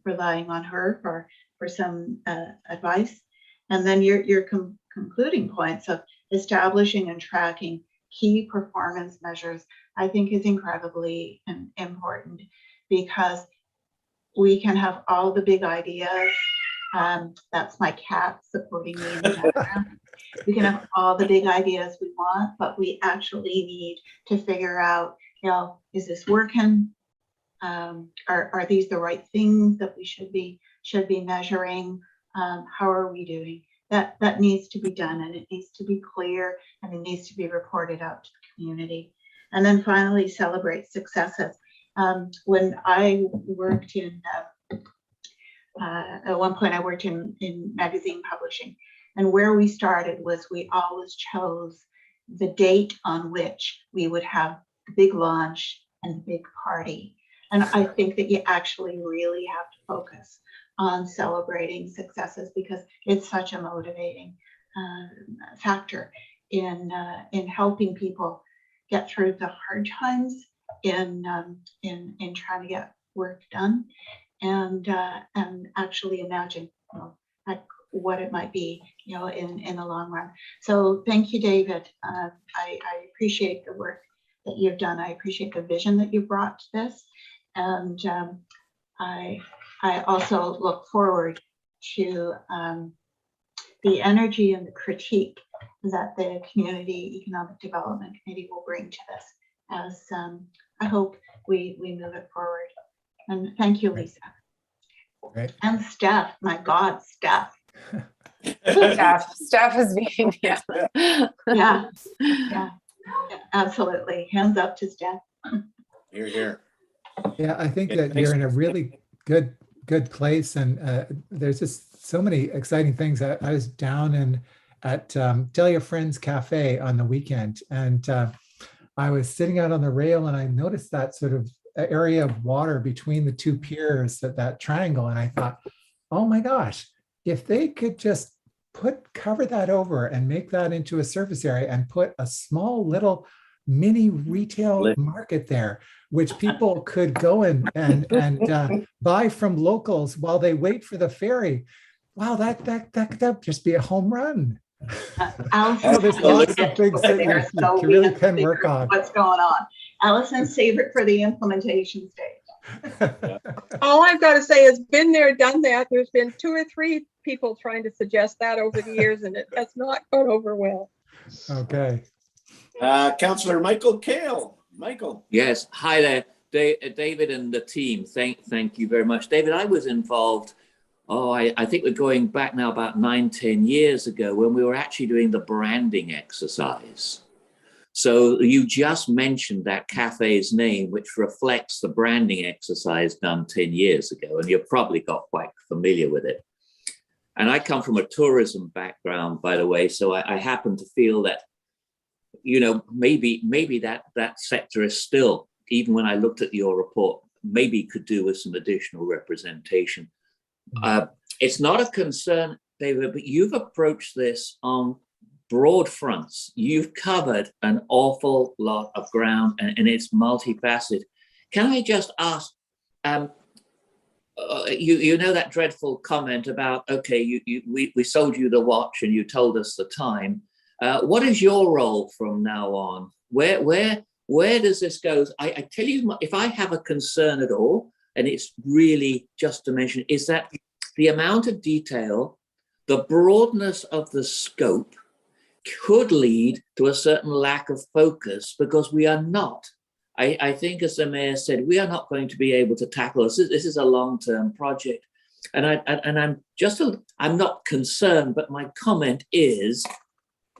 relying on her for some advice. And then your concluding points of establishing and tracking key performance measures, I think is incredibly important, because we can have all the big ideas. That's my cat supporting me in the background. We can have all the big ideas we want, but we actually need to figure out, is this working? Are these the right things that we should be measuring? How are we doing? That needs to be done, and it needs to be clear, and it needs to be reported out to the community. And then finally, celebrate successes. When I worked at one point I worked in magazine publishing, and where we started was we always chose the date on which we would have the big launch and the big party. And I think that you actually really have to focus on celebrating successes, because it's such a motivating factor in helping people get through the hard times in trying to get work done, and actually imagine like what it might be in the long run. So thank you, David. I appreciate the work that you've done. I appreciate the vision that you brought to this. And I also look forward to the energy and the critique that the Community Economic Development Committee will bring to this, as I hope we move it forward. And thank you, Lisa. Right. And Steph, my God, Steph. Steph is being, Yeah, absolutely. Hands up to Steph. You're here. Yeah, I think that you're in a really good place, and there's just so many exciting things. I was down at Tell Your Friends Cafe on the weekend, and I was sitting out on the rail, and I noticed that sort of area of water between the two piers, that triangle, and I thought, oh my gosh, if they could just cover that over and make that into a surface area and put a small little mini retail market there, which people could go and buy from locals while they wait for the ferry. Wow, that could just be a home run. Allison, there's lots of things that you really can work on. What's going on? Allison, save it for the implementation stage. All I've got to say is, been there, done that. There's been 2 or 3 people trying to suggest that over the years, and it has not gone over well. Okay. Councillor Michael Kale. Michael. Yes. Hi there, David and the team. Thank you very much. David, I was involved, I think we're going back now about 9-10 years ago, when we were actually doing the branding exercise. So you just mentioned that cafe's name, which reflects the branding exercise done 10 years ago, and you've probably got quite familiar with it. And I come from a tourism background, by the way, so I happen to feel that, maybe that sector is still, even when I looked at your report, maybe could do with some additional representation. It's not a concern, David, but you've approached this on broad fronts. You've covered an awful lot of ground, and it's multifaceted. Can I just ask, you know that dreadful comment about, okay, we sold you the watch and you told us the time. What is your role from now on? Where does this go? I tell you, if I have a concern at all, and it's really just to mention, is that the amount of detail, the broadness of the scope, could lead to a certain lack of focus, because we are not. I think, as the mayor said, we are not going to be able to tackle this. This is a long-term project. And I'm not concerned, but my comment is,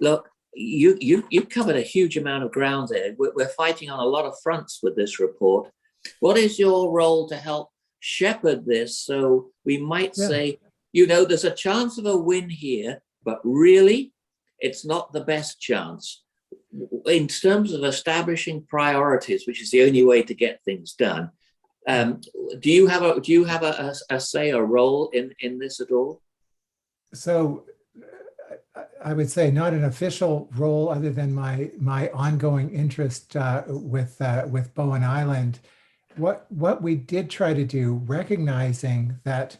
look, you covered a huge amount of ground there. We're fighting on a lot of fronts with this report. What is your role to help shepherd this? So we might say, there's a chance of a win here, but really, it's not the best chance. In terms of establishing priorities, which is the only way to get things done, do you have a say or role in this at all? So I would say not an official role, other than my ongoing interest with Bowen Island. What we did try to do, recognizing that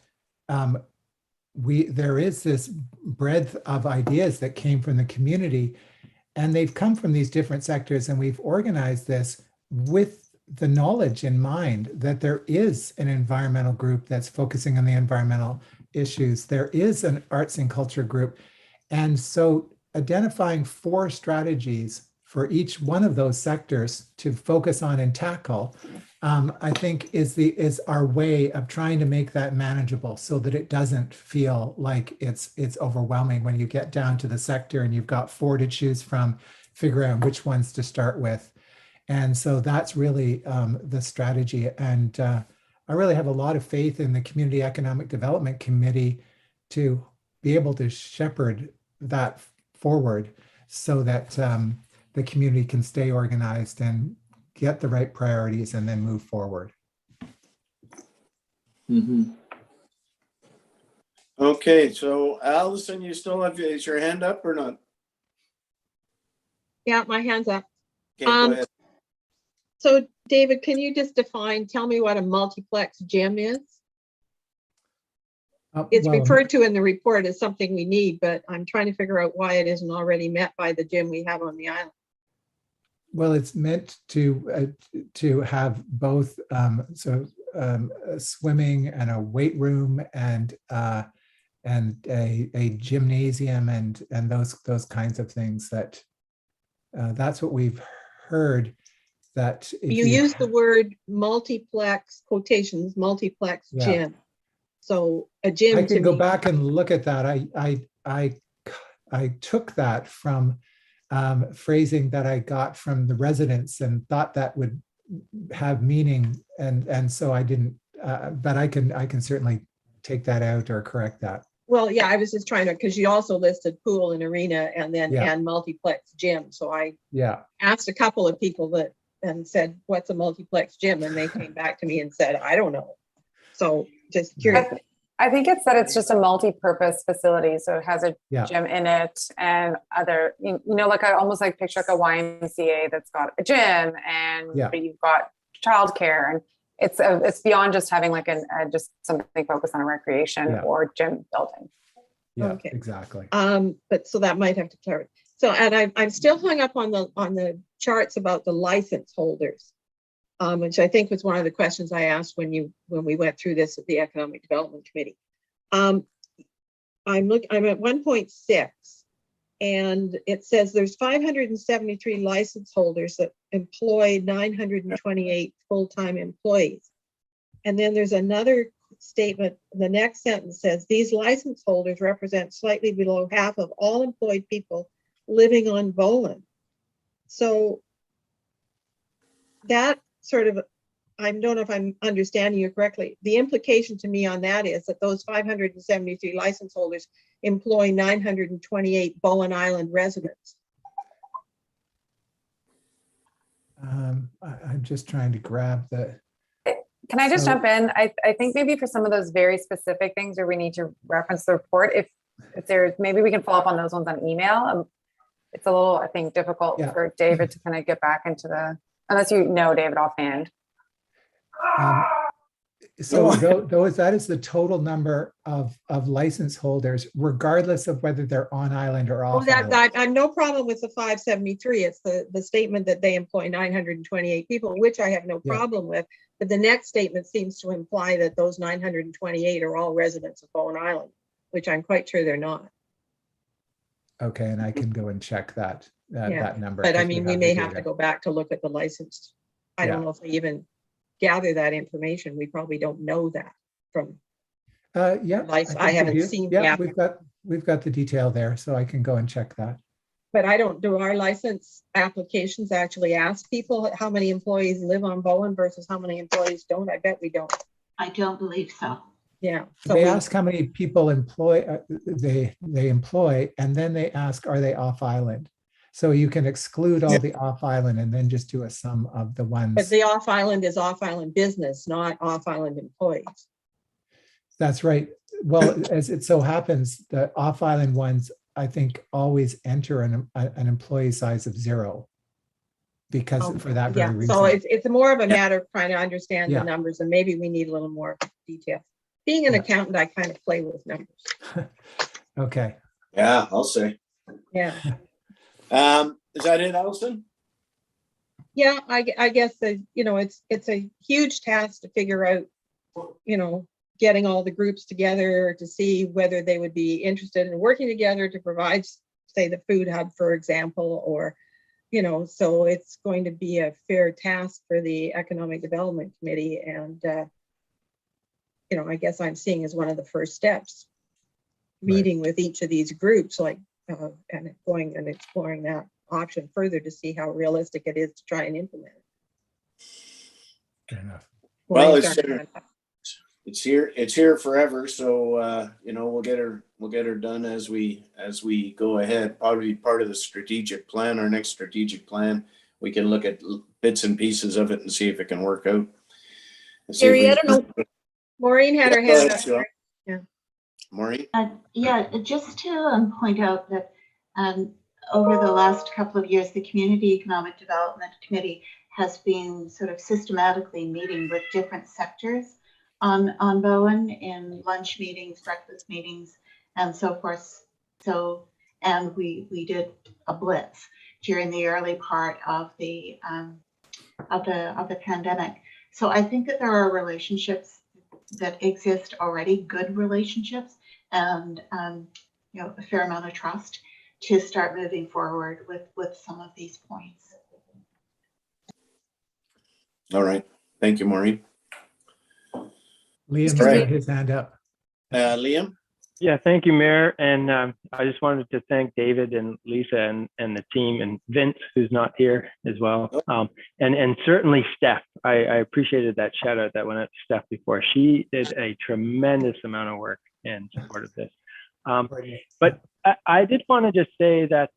there is this breadth of ideas that came from the community, and they've come from these different sectors, and we've organized this with the knowledge in mind that there is an environmental group that's focusing on the environmental issues. There is an arts and culture group. And so identifying 4 strategies for each one of those sectors to focus on and tackle, I think is our way of trying to make that manageable, so that it doesn't feel like it's overwhelming when you get down to the sector and you've got 4 to choose from, figure out which ones to start with. And so that's really the strategy. And I really have a lot of faith in the Community Economic Development Committee to be able to shepherd that forward, so that the community can stay organized and get the right priorities and then move forward. Mm-hmm. Okay, so Allison, you still have, is your hand up or not? Yeah, my hand's up. Okay, go ahead. So David, can you just tell me what a multiplex gym is? It's referred to in the report as something we need, but I'm trying to figure out why it isn't already met by the gym we have on the island. Well, it's meant to have both swimming and a weight room and a gymnasium and those kinds of things. That's what we've heard. That you use the word multiplex, quotations, multiplex gym. So a gym. I can go back and look at that. I took that from phrasing that I got from the residents and thought that would have meaning, and so I didn't. But I can certainly take that out or correct that. Well, yeah, I was just trying to, because you also listed pool and arena and then and multiplex gym. So I asked a couple of people and said, "What's a multiplex gym?" And they came back to me and said, "I don't know." So just curious. I think it's that it's just a multi-purpose facility. So it has a gym in it and other, like I almost like picture like a YMCA that's got a gym and but you've got childcare, and it's beyond just having like just something focused on a recreation or gym building. Yeah, okay. Exactly. But so that might have to clarify. So, and I'm still hung up on the charts about the license holders. Which I think was one of the questions I asked when we went through this at the Economic Development Committee. I'm at 1.6, and it says there's 573 license holders that employ 928 full-time employees. And then there's another statement, the next sentence says, these license holders represent slightly below half of all employed people living on Bowen. So that sort of, I don't know if I'm understanding you correctly. The implication to me on that is that those 573 license holders employ 928 Bowen Island residents. I'm just trying to grab the. Can I just jump in? I think maybe for some of those very specific things where we need to reference the report, if there's, maybe we can follow up on those ones on email. It's a little, I think, difficult for David to kind of get back into the, unless you know David offhand. So that is the total number of license holders, regardless of whether they're on island or off island. I have no problem with the 573. It's the statement that they employ 928 people, which I have no problem with. But the next statement seems to imply that those 928 are all residents of Bowen Island, which I'm quite sure they're not. Okay, and I can go and check that that number. But I 'cause mean, we have may the have to data. go back to look at the license. I don't know if they even gather that information. We probably don't know that from. Yeah, I think haven't we do. seen the Yeah, app. we've got the detail there, so I can go and check that. But I don't, do our license applications actually ask people how many employees live on Bowen versus how many employees don't? I bet we don't. I don't believe so. Yeah. So They we, ask how many people employ they employ, and then they ask, are they off island? So you can exclude all the off island and then just do a sum of the ones. but the off island is off island business, not off island employees. That's right. Well, as it so happens, the off island ones, I think, always enter an employee size of 0. Because for that very reason. So it's more of a matter of trying to understand Yeah. the numbers, and maybe we need a little more detail. Being an accountant, I kind of play with numbers. Okay. Yeah, I'll say. Yeah. Is that it, Allison? Yeah, I guess that, you know, it's a huge task to figure out, you know, getting all the groups together to see whether they would be interested in working together to provide, say, the food hub, for example, or, you know, so it's going to be a fair task for the Economic Development Committee. And, you know, I guess I'm seeing as one of the first steps, meeting with each of these groups, like, and going and exploring that option further to see how realistic it is to try and implement it. Fair enough. Well, it's here forever. So, you know, we'll get her done as we go ahead. Probably part of the strategic plan, our next strategic plan. We can look at bits and pieces of it and see if it can work out. Gary, I don't know. Maureen had her hand up. Yeah. Maureen? Yeah, just to point out that over the last couple of years, the Community Economic Development Committee has been sort of systematically meeting with different sectors on Bowen in lunch meetings, breakfast meetings, and so forth. So, and we did a blitz during the early part of the pandemic. So I think that there are relationships that exist already, good relationships, and you know, a fair amount of trust to start moving forward with some of these points. All right. Thank you, Maureen. Liam had his hand up. Liam? Yeah, thank you, Mayor. And I just wanted to thank David and Lisa and the team, and Vince, who's not here as well. And certainly Steph. I appreciated that shout out that went out to Steph before. She did a tremendous amount of work in support of this. But I did want to just say that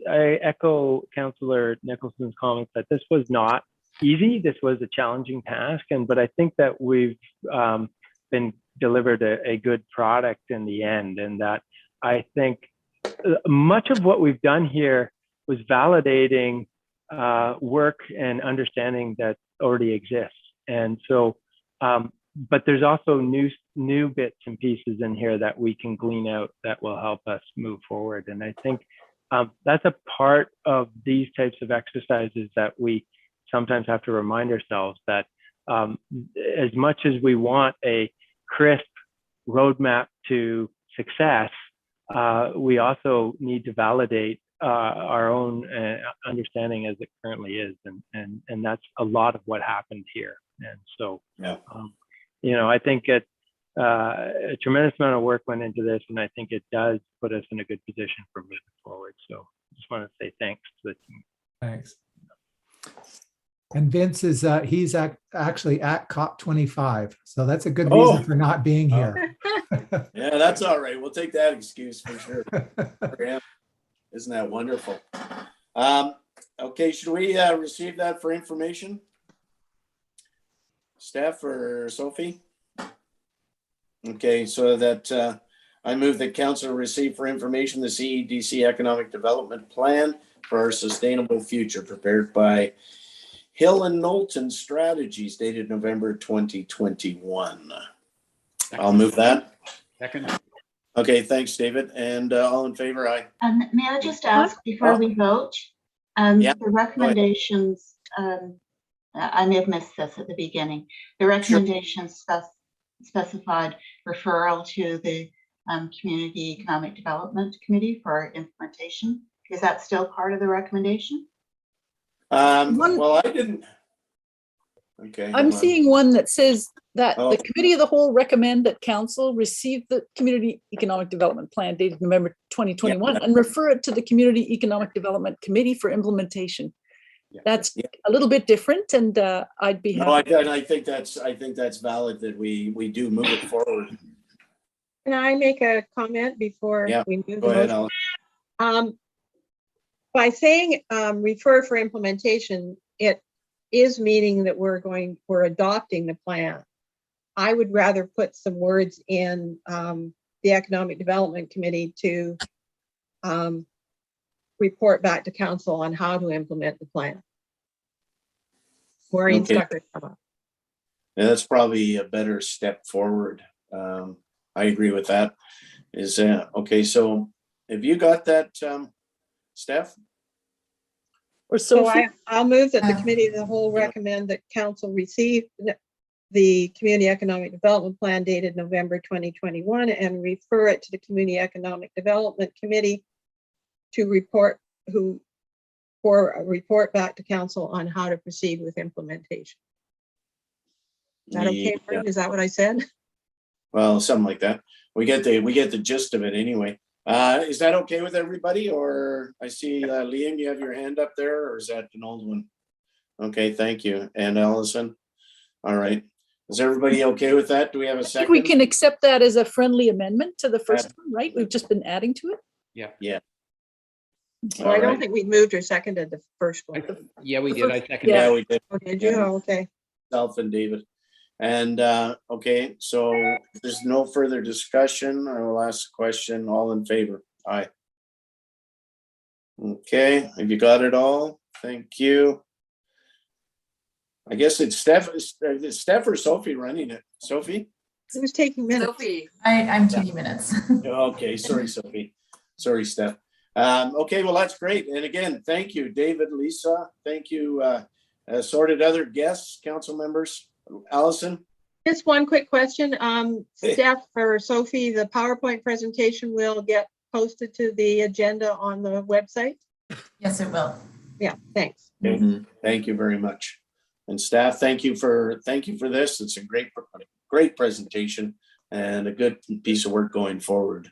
I echo Councillor Nicholson's comments that this was not easy. This was a challenging task, but I think that we've been delivered a good product in the end, and that I think much of what we've done here was validating work and understanding that already exists. And so, but there's also new bits and pieces in here that we can glean out that will help us move forward. And I think that's a part of these types of exercises that we sometimes have to remind ourselves that as much as we want a crisp roadmap to success, we also need to validate our own understanding as it currently is, and that's a lot of what happened here. And so, you know, I think a tremendous amount of work went into this, and I think it does put us in a good position for moving forward. So, I just want to say thanks to the team. Thanks. And Vince is he's actually at COP25, so that's a good reason for not being here. Yeah, that's all right. We'll take that excuse for sure. For him. Isn't that wonderful? Okay, should we receive that for information? Steph or Sophie? Okay, so that I move that council receive for information the CEDC Economic Development Plan for our sustainable future, prepared by Hill and Knowlton Strategies, dated November 2021. I'll move that. Second. Okay, thanks, David. And all in favor, aye. May I just ask before we vote, the recommendations, I may have missed this at the beginning. The recommendations specified referral to the Community Economic Development Committee for implementation. Is that still part of the recommendation? Well, I didn't. Okay. I'm seeing one that says that Oh. the committee of the whole recommend that council receive the community economic development plan dated November 2021 and refer it to the community economic development committee for implementation. That's a little bit different, and I'd be happy. No, I think that's valid that we do move it forward. Can I make a comment before we move the Go ahead, motion? Allison. By saying refer for implementation, it is meaning that we're adopting the plan. I would rather put some words in the Economic Development Committee to report back to council on how to implement the plan. Maureen Stucker. Yeah, that's probably a better step forward. I agree with that. Is okay, so have you got that, Steph? Or So Sophie? I'll move that the committee of the whole recommend that council receive the Community Economic Development Plan dated November 2021 and refer it to the Community Economic Development Committee to report for a report back to council on how to proceed with implementation. Is that okay, Martin? Is that what I said? Well, something like that. We get the gist of it anyway. Is that okay with everybody? Or I see Liam, you have your hand up there, or is that an old one? Okay, thank you. And Allison? All right. Is everybody okay with that? Do we have a I second? think we can accept that as a friendly amendment to the first one, right? We've just been adding to it. Yeah. Well, I don't think we moved or seconded the first one. Yeah, we did. I seconded. Yeah, we did. Oh, did you? Oh, okay. Self and David. And okay, so if there's no further discussion, I will ask the question. All in favor? Aye. Okay, have you got it all? Thank you. I guess it's Steph or Sophie running it. Sophie? Who's taking minutes? Sophie. I'm taking minutes. Okay, sorry, Sophie. Sorry, Steph. Okay, well, that's great. And again, thank you, David, Lisa. Thank you, assorted other guests, council members. Allison? Just one quick question. Steph or Sophie, the PowerPoint presentation will get posted to the agenda on the website? Yes, it will. Yeah, thanks. Okay. Thank you very much. And staff, thank you for this. It's a great presentation and a good piece of work going forward.